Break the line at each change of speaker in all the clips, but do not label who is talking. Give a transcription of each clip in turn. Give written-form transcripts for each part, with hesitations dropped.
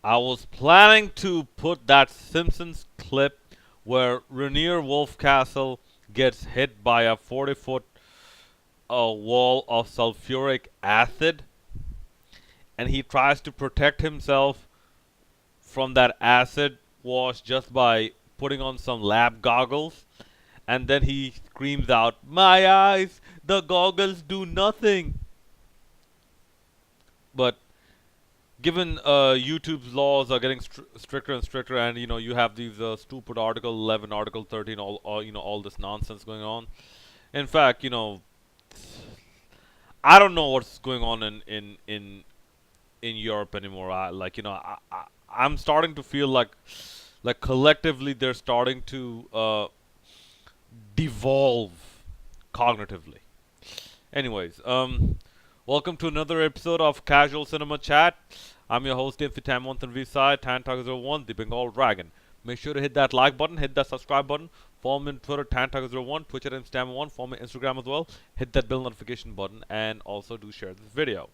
I was planning to put that Simpsons clip where Rainier Wolfcastle gets hit by a 40-foot wall of sulfuric acid, and he tries to protect himself from that acid wash just by putting on some lab goggles. And then he screams out, "My eyes! The goggles do nothing!" But given YouTube's laws are getting stricter and stricter, and you have these stupid Article 11, Article 13, all this nonsense going on. In fact, I don't know what's going on in Europe anymore. I'm starting to feel like collectively they're starting to devolve cognitively. Anyways, welcome to another episode of Casual Cinema Chat. I'm your host, MC Tam1 V-Side, Tantalk01, the Bengal Dragon. Make sure to hit that like button, hit that subscribe button, follow me on Twitter, Tantalk01, Twitch at Instam1, follow me on Instagram as well, hit that bell notification button, and also do share this video.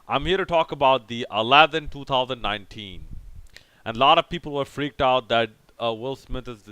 I'm here to talk about the Aladdin 2019. And a lot of people were freaked out that Will Smith is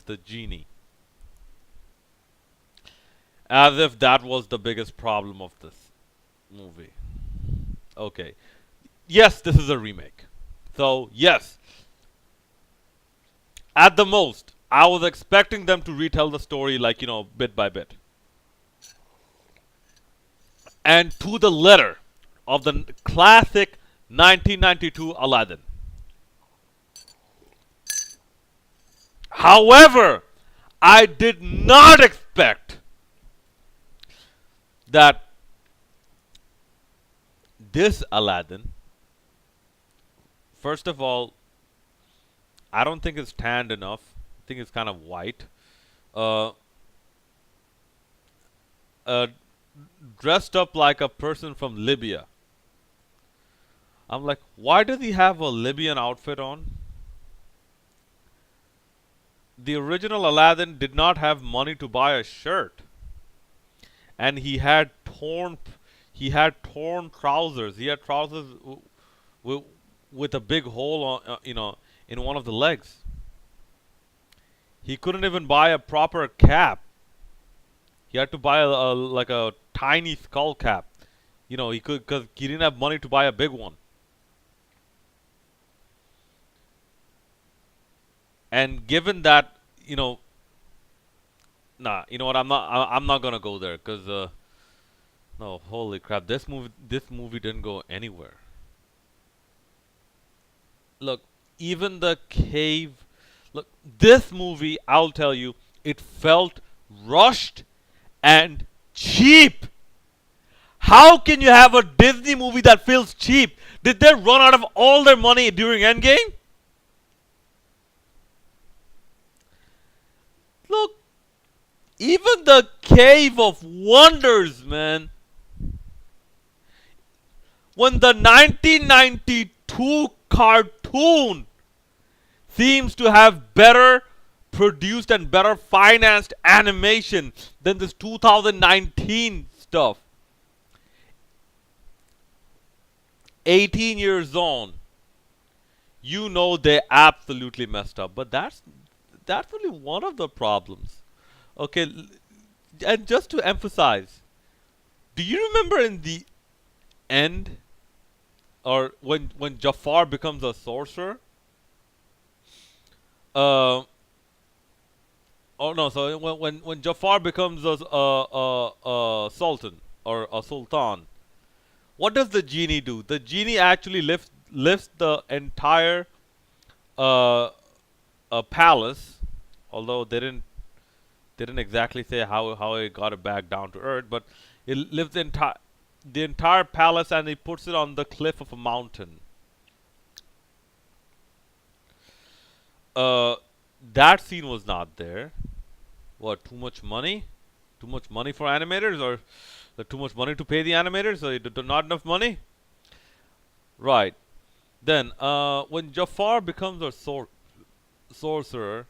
the genie. As if that was the biggest problem of this movie. Okay. Yes, this is a remake. So, yes. At the most, I was expecting them to retell the story bit by bit. And to the letter of the classic 1992 Aladdin. However, I did not expect that this Aladdin, first of all, I don't think it's tanned enough. I think it's kind of white. Uh, uh, Dressed up like a person from Libya. I'm like, why does he have a Libyan outfit on? The original Aladdin did not have money to buy a shirt, and he had torn trousers. He had trousers with a big hole in one of the legs. He couldn't even buy a proper cap. He had to buy a tiny skull cap. Because he didn't have money to buy a big one. And given that, nah, you know what? I'm not gonna go there because no, holy crap, this movie didn't go anywhere. Look, even the cave. Look, this movie, I'll tell you, it felt rushed and cheap. How can you have a Disney movie that feels cheap? Did they run out of all their money during Endgame? Look, even the Cave of Wonders, man. When the 1992 cartoon seems to have better produced and better financed animation than this 2019 stuff. 18 years on, they absolutely messed up. But that's only one of the problems. Okay, and just to emphasize, do you remember in the end, or when Jafar becomes a sorcerer? Uh, oh no, so when Jafar becomes a sultan or a sultan, what does the genie do? The genie actually lifts the entire uh, palace, although they didn't exactly say how he got it back down to earth, but it lifts the entire palace and he puts it on the cliff of a mountain. Uh, that scene was not there. What? Too much money? Too much money for animators, or too much money to pay the animators? Or not enough money? Right. Then, when Jafar becomes a sorcerer,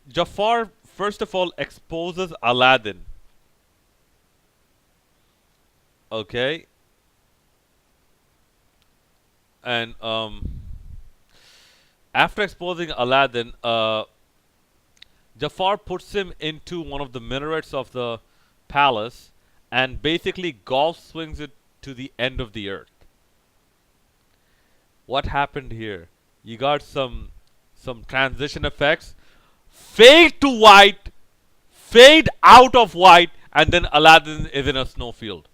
Jafar first of all exposes Aladdin. Okay, and After exposing Aladdin, Jafar puts him into one of the minarets of the palace and basically golf swings it to the end of the earth. What happened here? You got some transition effects. Fade to white, fade out of white, and then Aladdin is in a snowfield.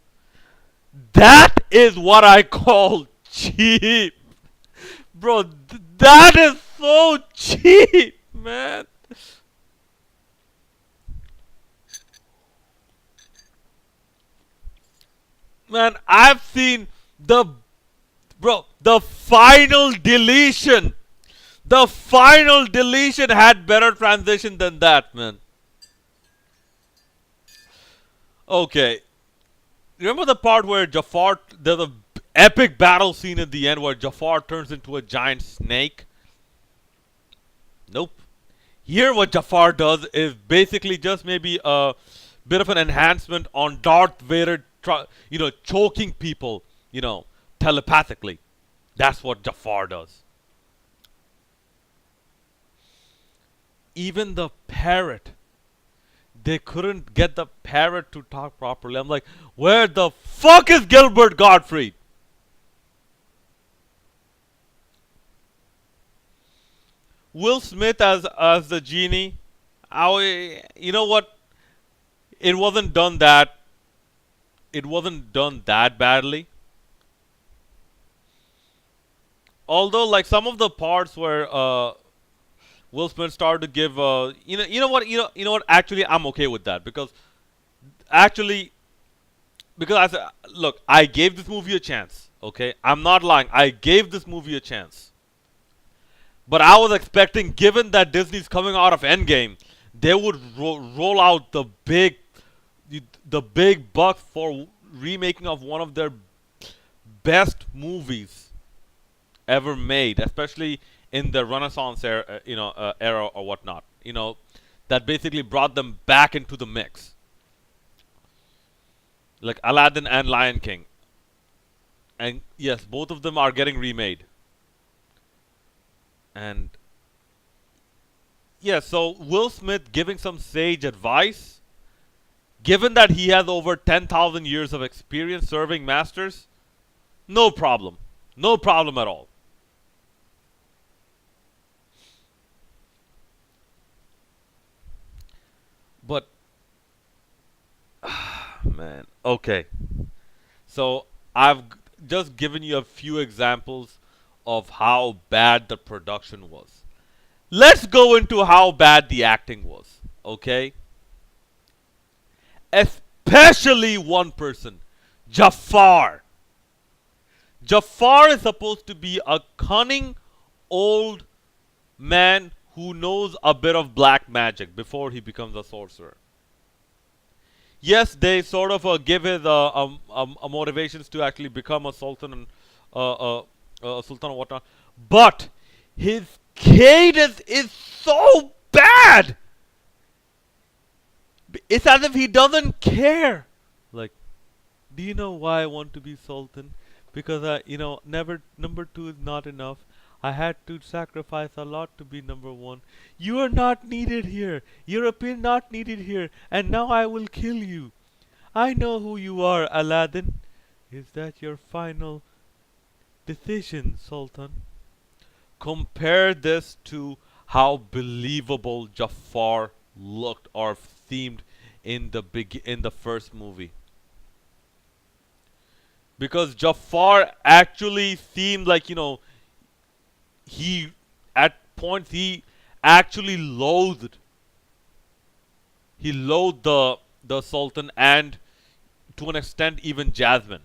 That is what I call cheap. Bro, that is so cheap, man. Man, I've seen the the final deletion. The final deletion had better transition than that, man. Okay. Remember the part where Jafar, there's a epic battle scene at the end where Jafar turns into a giant snake? Nope. Here, what Jafar does is basically just maybe a bit of an enhancement on Darth Vader, choking people, telepathically. That's what Jafar does. Even the parrot, they couldn't get the parrot to talk properly. I'm like, where the fuck is Gilbert Gottfried? Will Smith as the genie. You know what? It wasn't done that. It wasn't done that badly. Although, like some of the parts where Will Smith started to give, you know what? Actually, I'm okay with that because actually, because I said, look, I gave this movie a chance. Okay, I'm not lying. I gave this movie a chance, but I was expecting, given that Disney's coming out of Endgame, they would roll out the big bucks for remaking of one of their best movies ever made, especially in the Renaissance era, era or whatnot. That basically brought them back into the mix, like Aladdin and Lion King. And yes, both of them are getting remade. And yeah, so Will Smith giving some sage advice, given that he has over 10,000 years of experience serving masters, no problem. No problem at all. But, man, okay. So I've just given you a few examples of how bad the production was. Let's go into how bad the acting was, okay? Especially one person, Jafar. Jafar is supposed to be a cunning old man who knows a bit of black magic before he becomes a sorcerer. Yes, they sort of give his motivations to actually become a sultan and a sultan or whatnot, but his cadence is so bad. It's as if he doesn't care. Like, do you know why I want to be sultan? Because never number two is not enough. I had to sacrifice a lot to be number one. You are not needed here. European not needed here. And now I will kill you. I know who you are, Aladdin. Is that your final decision, Sultan? Compare this to how believable Jafar looked or seemed in the first movie. Because Jafar actually seemed like, he at points he actually loathed the Sultan and to an extent even Jasmine.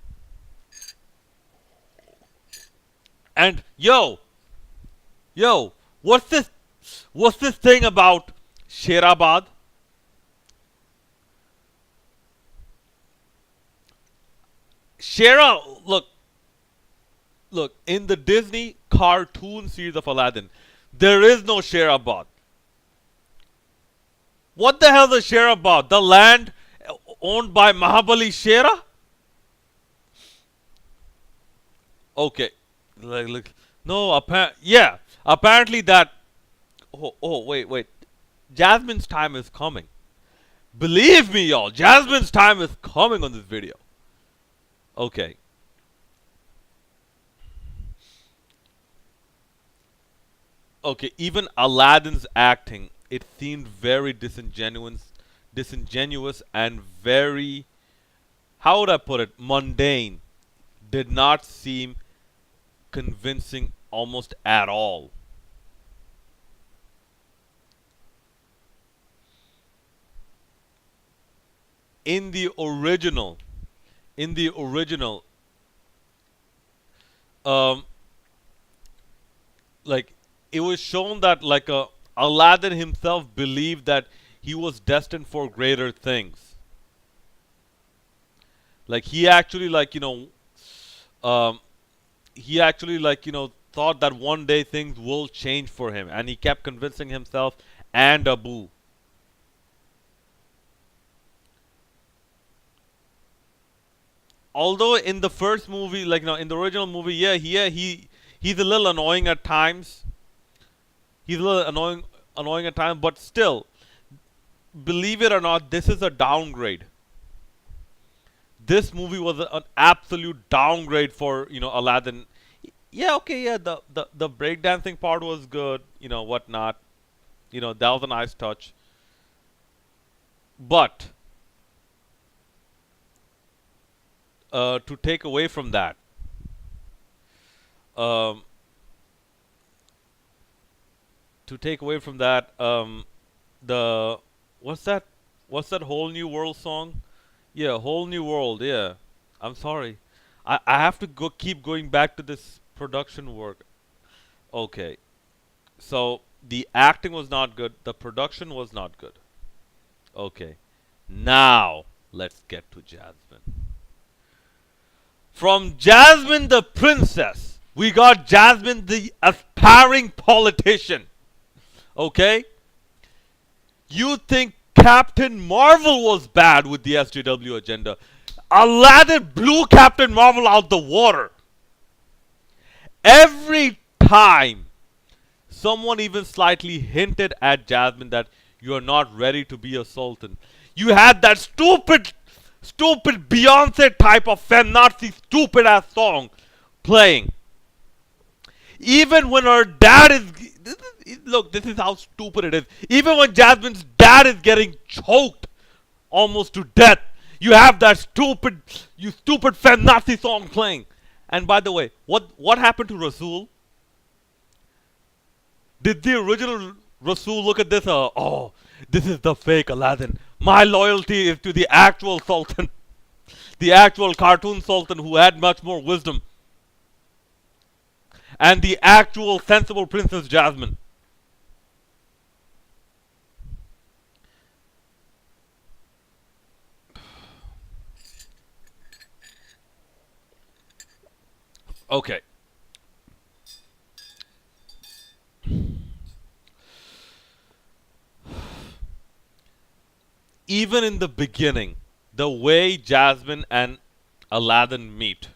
And yo, what's this thing about Sherabad? Shera, look, in the Disney cartoon series of Aladdin, there is no Sherabad. What the hell is Sherabad? The land owned by Mahabali Shera? Okay. No, yeah. Apparently that. Wait. Jasmine's time is coming. Believe me, y'all. Jasmine's time is coming on this video. Okay. Okay. Even Aladdin's acting, it seemed very disingenuous, and very. How would I put it? Mundane. Did not seem convincing almost at all. In the original, in the original, um, like it was shown that Aladdin himself believed that he was destined for greater things. Like he actually um, he actually thought that one day things will change for him, and he kept convincing himself and Abu. Although in the first movie, in the original movie, he's a little annoying at times. He's a little annoying at times, but still, believe it or not, this is a downgrade. This movie was an absolute downgrade for Aladdin. Yeah, okay, yeah, the breakdancing part was good, whatnot. That was a nice touch. But to take away from that, um, the what's that? What's that whole new world song? Yeah, whole new world. Yeah, I'm sorry. I have to keep going back to this production work. Okay, so the acting was not good. The production was not good. Okay, now let's get to Jasmine. From Jasmine the princess, we got Jasmine the aspiring politician. Okay? You think Captain Marvel was bad with the SJW agenda. Aladdin blew Captain Marvel out the water. Every time someone even slightly hinted at Jasmine that you are not ready to be a sultan, you had that stupid Beyonce type of feminazi stupid ass song playing. Even when her dad is. Look, this is how stupid it is. Even when Jasmine's dad is getting choked almost to death, you have that stupid feminazi song playing. And by the way, what happened to Rasul? Did the original Rasul look at this? Oh, this is the fake Aladdin. My loyalty is to the actual Sultan, the actual cartoon Sultan who had much more wisdom, and the actual sensible Princess Jasmine. Okay. Even in the beginning, the way Jasmine and Aladdin meet,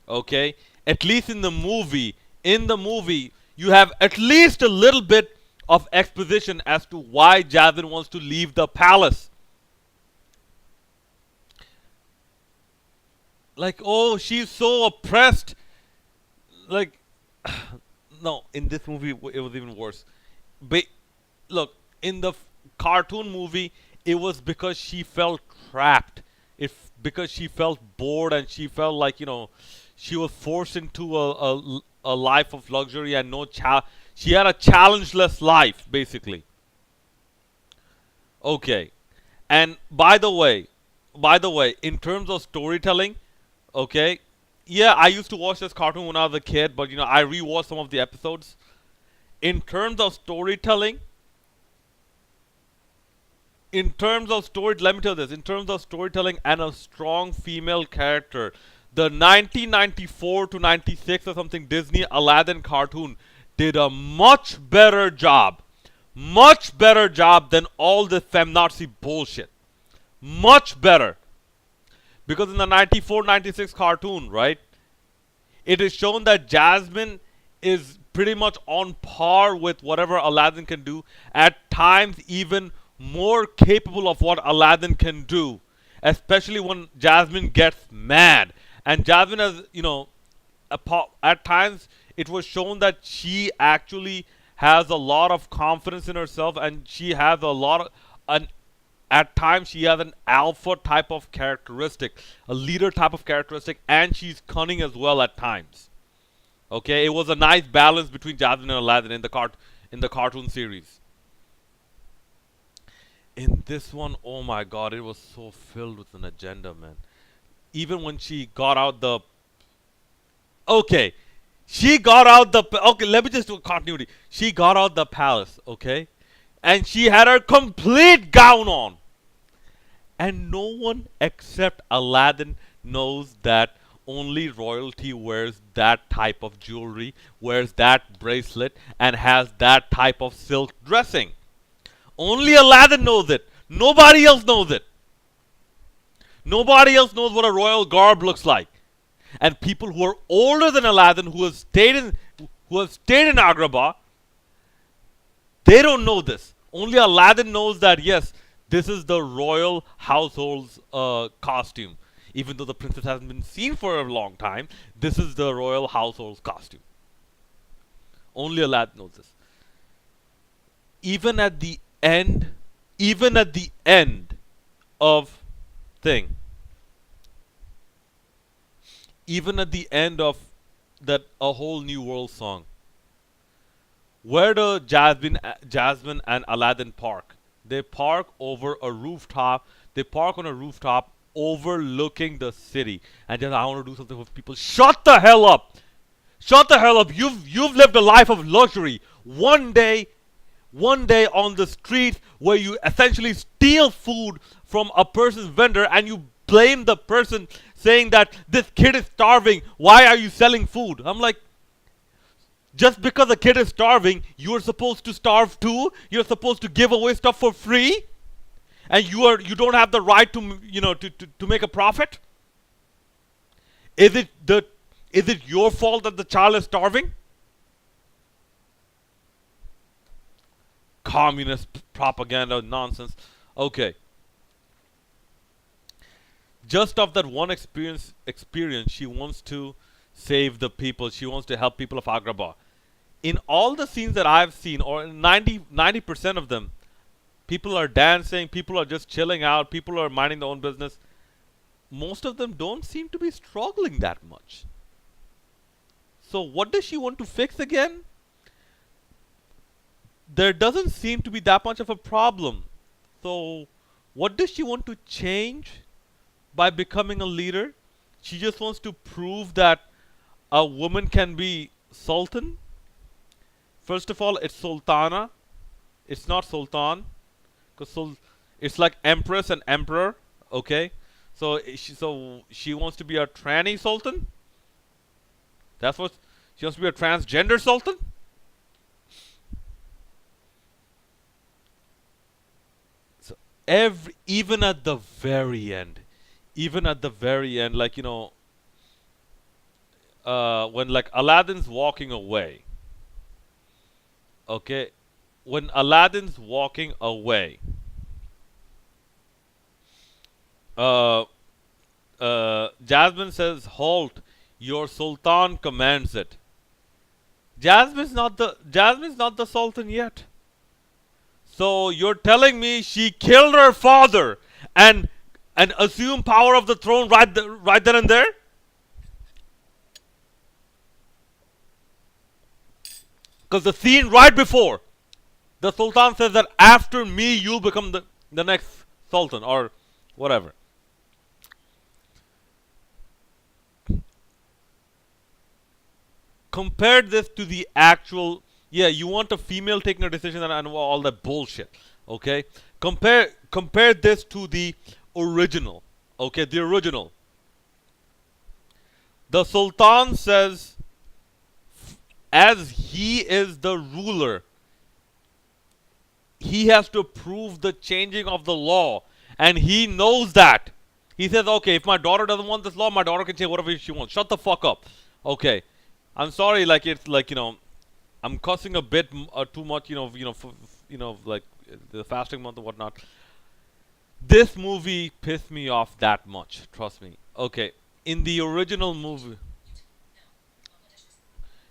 okay? At least in the movie, you have at least a little bit of exposition as to why Jasmine wants to leave the palace. Like, oh, she's so oppressed. Like, no, in this movie, it was even worse. Ba- Look, in the cartoon movie, it was because she felt trapped. If because she felt bored and she felt like she was forced into a life of luxury and no she had a challengeless life basically. Okay, and by the way, in terms of storytelling, okay, yeah, I used to watch this cartoon when I was a kid, but I rewatched some of the episodes. In terms of storytelling, let me tell you this. In terms of storytelling and a strong female character, the 1994 to 96 or something Disney Aladdin cartoon did a much better job than all this feminazi bullshit. Much better. Because in the 94 96 cartoon, right, it is shown that Jasmine is pretty much on par with whatever Aladdin can do. At times, even more capable of what Aladdin can do, especially when Jasmine gets mad. And Jasmine has, at times it was shown that she actually has a lot of confidence in herself, and she has a lot of an at times she has an alpha type of characteristic, a leader type of characteristic, and she's cunning as well at times. Okay, it was a nice balance between Jasmine and Aladdin in the cartoon series. In this one, oh my god, it was so filled with an agenda, man. Even when she got out the okay, she got out the okay. Let me just do continuity. She got out the palace, okay, and she had her complete gown on, and no one except Aladdin knows that only royalty wears that type of jewelry, wears that bracelet, and has that type of silk dressing. Only Aladdin knows it. Nobody else knows it. Nobody else knows what a royal garb looks like. And people who are older than Aladdin, who have stayed in Agrabah, they don't know this. Only Aladdin knows that yes, this is the royal household's costume. Even though the princess hasn't been seen for a long time, this is the royal household's costume. Only Aladdin knows this. Even at the end, even at the end of thing, even at the end of that A Whole New World song, where do Jasmine and Aladdin park? They park over a rooftop. They park on a rooftop overlooking the city. And just, I want to do something with people. Shut the hell up! Shut the hell up! You've lived a life of luxury. One day on the street where you essentially steal food from a person's vendor and you blame the person saying that this kid is starving. Why are you selling food? I'm like, just because a kid is starving, you're supposed to starve too? You're supposed to give away stuff for free? And you don't have the right to to make a profit? Is it your fault that the child is starving? Communist propaganda nonsense. Okay. Just of that one experience, she wants to save the people. She wants to help people of Agrabah. In all the scenes that I've seen, or 90% of them, people are dancing, people are just chilling out, people are minding their own business. Most of them don't seem to be struggling that much. So what does she want to fix again? There doesn't seem to be that much of a problem. So what does she want to change by becoming a leader? She just wants to prove that a woman can be sultan. First of all, it's sultana. It's not sultan. Because it's like empress and emperor. Okay? So she wants to be a tranny sultan? That's what she wants to be, a transgender sultan? So even at the very end, like when like Aladdin's walking away. Okay, when Aladdin's walking away, Jasmine says, "Halt! Your sultan commands it." Jasmine's not the sultan yet. So you're telling me she killed her father and assumed power of the throne right then and there? Because the scene right before, the sultan says that after me you'll become the next sultan or whatever. Compare this to the actual, yeah, you want a female taking a decision and all that bullshit. Okay? Compare this to the original. Okay, the original. The sultan says, as he is the ruler, he has to approve the changing of the law. And he knows that. He says, okay, if my daughter doesn't want this law, my daughter can change whatever she wants. Shut the fuck up. Okay. I'm sorry, like it's like, I'm cussing a bit too much, like the fasting month and whatnot. This movie pissed me off that much. Trust me. Okay, in the original movie,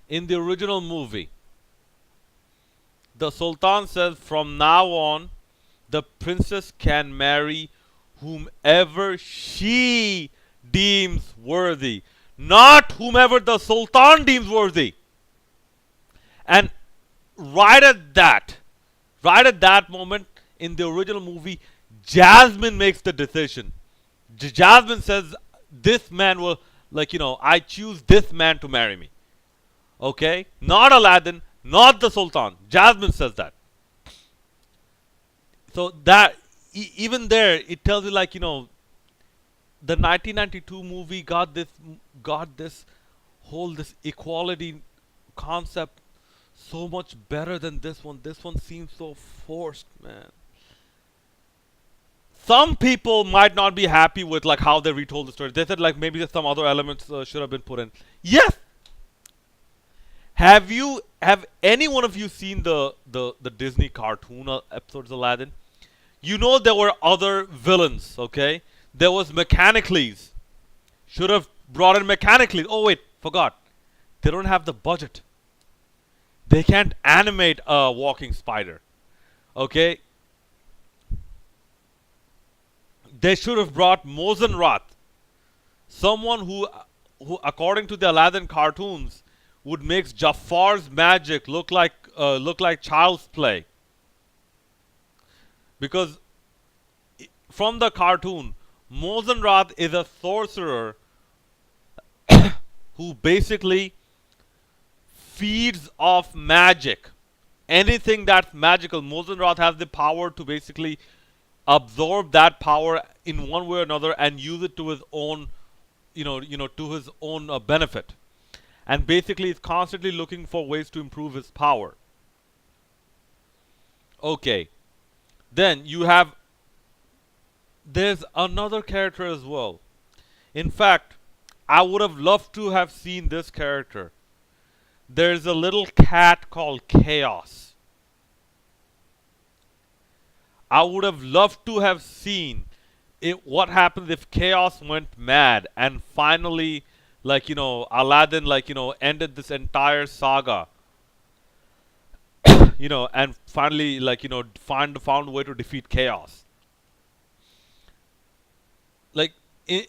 in the original movie, the Sultan says from now on, the princess can marry whomever she deems worthy, not whomever the Sultan deems worthy. And right at that, right at that moment in the original movie, Jasmine makes the decision. Jasmine says, "This man will, I choose this man to marry me." Okay? Not Aladdin, not the Sultan. Jasmine says that. So that, even there, it tells you, the 1992 movie got this whole this equality concept so much better than this one. This one seems so forced, man. Some people might not be happy with like how they retold the story. They said like maybe some other elements should have been put in. Yes. Have any one of you seen the Disney cartoon episodes of Aladdin? You know there were other villains, okay? There was Mechanicles. Should have brought in Mechanicles. Oh wait, forgot. They don't have the budget. They can't animate a walking spider. Okay? They should have brought Mosenrath, someone who according to the Aladdin cartoons would make Jafar's magic look like child's play. Because from the cartoon, Mosenrath is a sorcerer who basically feeds off magic. Anything that's magical, Mosenrath has the power to basically absorb that power in one way or another and use it to his own, to his own benefit. And basically, he's constantly looking for ways to improve his power. Okay, then there's another character as well. In fact, I would have loved to have seen this character. There's a little cat called Chaos. I would have loved to have seen what happens if Chaos went mad and finally, Aladdin, ended this entire saga, and finally, found a way to defeat Chaos. Like, in,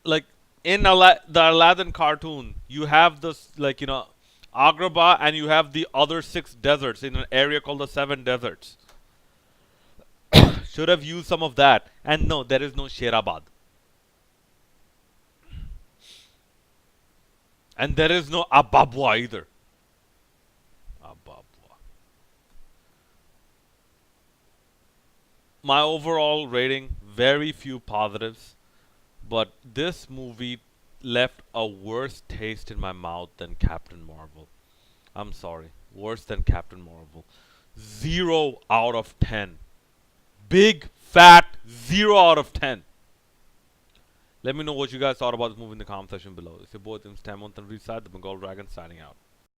like in the Aladdin cartoon, you have this, Agrabah, and you have the other 6 deserts in an area called the 7 deserts. Should have used some of that. And no, there is no Sherabad. And there is no Ababwa either. Ababwa. My overall rating, very few positives. But this movie left a worse taste in my mouth than Captain Marvel. I'm sorry. Worse than Captain Marvel. 0 out of 10. Big, fat 0 out of 10. Let me know what you guys thought about this movie in the comment section below. It's your boy, Tim Stamont and Reside, the Bengal Dragon, signing out.